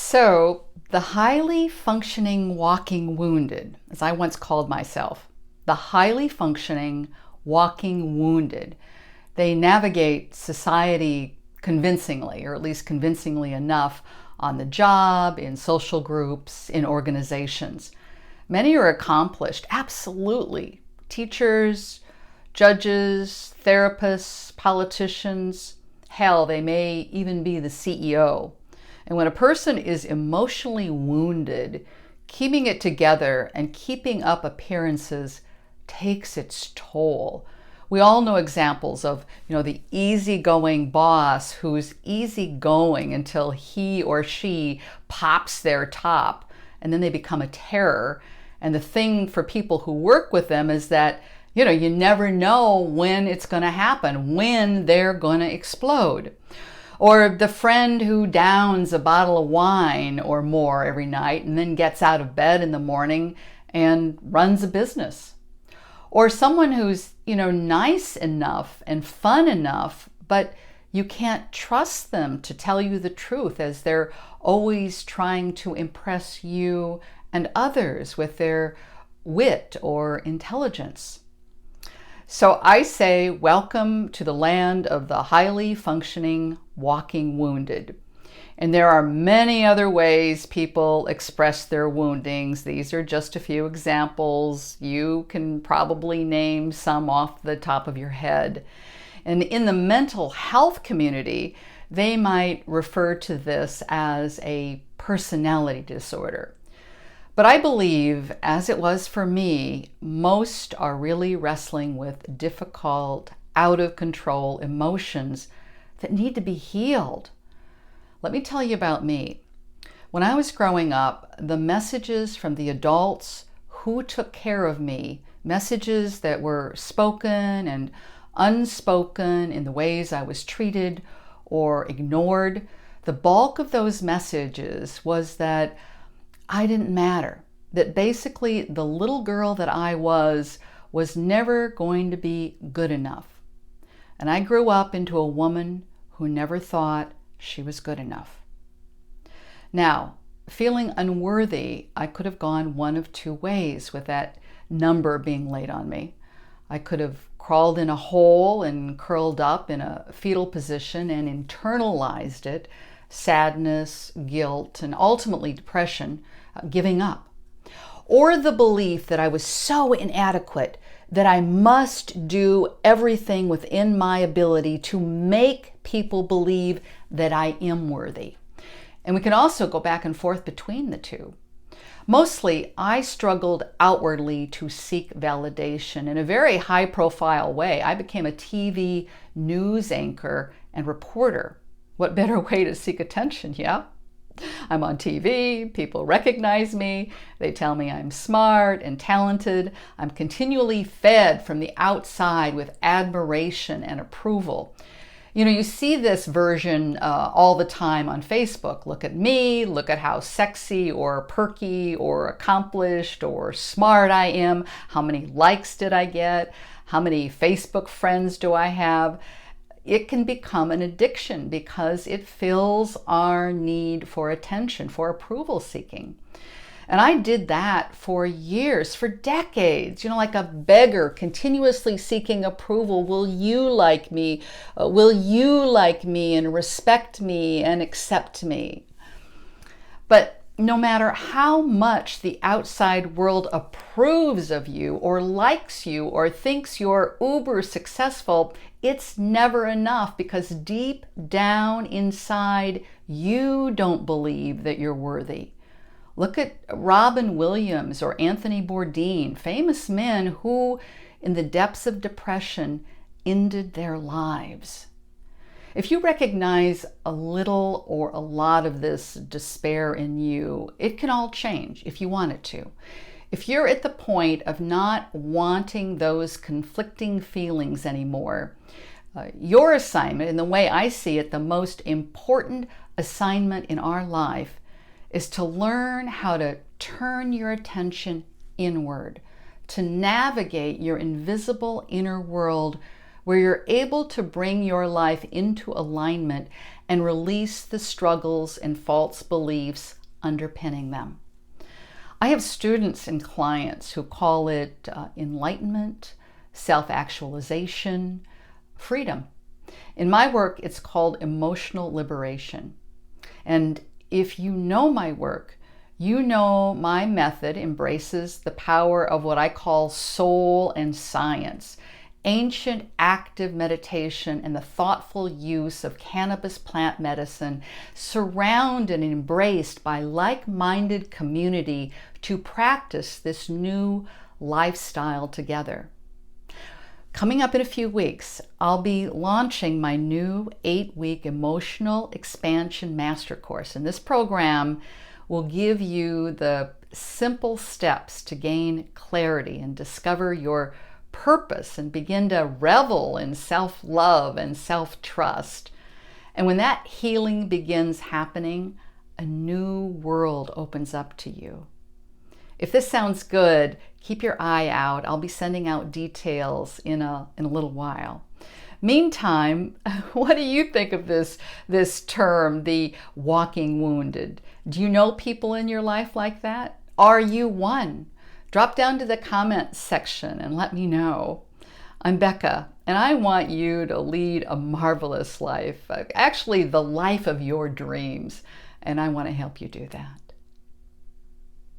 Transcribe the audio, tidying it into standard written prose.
So, the highly functioning walking wounded, as I once called myself, the highly functioning walking wounded, they navigate society convincingly, or at least convincingly enough, on the job, in social groups, in organizations. Many are accomplished, absolutely. Teachers, judges, therapists, politicians, hell, they may even be the CEO. And when a person is emotionally wounded, keeping it together and keeping up appearances takes its toll. We all know examples of, the easygoing boss who's easygoing until he or she pops their top, and then they become a terror. And the thing for people who work with them is that, you never know when it's going to happen, when they're going to explode. Or the friend who downs a bottle of wine or more every night and then gets out of bed in the morning and runs a business. Or someone who's, nice enough and fun enough, but you can't trust them to tell you the truth, as they're always trying to impress you and others with their wit or intelligence. So I say, welcome to the land of the highly functioning walking wounded. And there are many other ways people express their woundings. These are just a few examples. You can probably name some off the top of your head. And in the mental health community, they might refer to this as a personality disorder. But I believe, as it was for me, most are really wrestling with difficult, out of control emotions that need to be healed. Let me tell you about me. When I was growing up, the messages from the adults who took care of me, messages that were spoken and unspoken in the ways I was treated or ignored, the bulk of those messages was that I didn't matter, that basically the little girl that I was never going to be good enough. And I grew up into a woman who never thought she was good enough. Now, feeling unworthy, I could have gone one of two ways with that number being laid on me. I could have crawled in a hole and curled up in a fetal position and internalized it, sadness, guilt, and ultimately depression, giving up. Or the belief that I was so inadequate that I must do everything within my ability to make people believe that I am worthy. And we can also go back and forth between the two. Mostly, I struggled outwardly to seek validation in a very high-profile way. I became a TV news anchor and reporter. What better way to seek attention, yeah? I'm on TV, people recognize me, they tell me I'm smart and talented. I'm continually fed from the outside with admiration and approval. You see this version all the time on Facebook. Look at me, look at how sexy or perky or accomplished or smart I am. How many likes did I get? How many Facebook friends do I have? It can become an addiction because it fills our need for attention, for approval seeking. And I did that for years, for decades, like a beggar continuously seeking approval. Will you like me? Will you like me and respect me and accept me? But no matter how much the outside world approves of you or likes you or thinks you're uber successful, it's never enough, because deep down inside, you don't believe that you're worthy. Look at Robin Williams or Anthony Bourdain, famous men who, in the depths of depression, ended their lives. If you recognize a little or a lot of this despair in you, it can all change if you want it to. If you're at the point of not wanting those conflicting feelings anymore, your assignment, in the way I see it, the most important assignment in our life, is to learn how to turn your attention inward, to navigate your invisible inner world where you're able to bring your life into alignment and release the struggles and false beliefs underpinning them. I have students and clients who call it enlightenment, self-actualization, freedom. In my work, it's called emotional liberation. And if you know my work, you know my method embraces the power of what I call soul and science, ancient active meditation and the thoughtful use of cannabis plant medicine, surrounded and embraced by like-minded community to practice this new lifestyle together. Coming up in a few weeks, I'll be launching my new 8-week Emotional Expansion Master Course. And this program will give you the simple steps to gain clarity and discover your purpose and begin to revel in self-love and self-trust. And when that healing begins happening, a new world opens up to you. If this sounds good, keep your eye out. I'll be sending out details in a little while. Meantime, what do you think of this term, the walking wounded? Do you know people in your life like that? Are you one? Drop down to the comments section and let me know. I'm Becca, and I want you to lead a marvelous life, actually the life of your dreams, and I want to help you do that.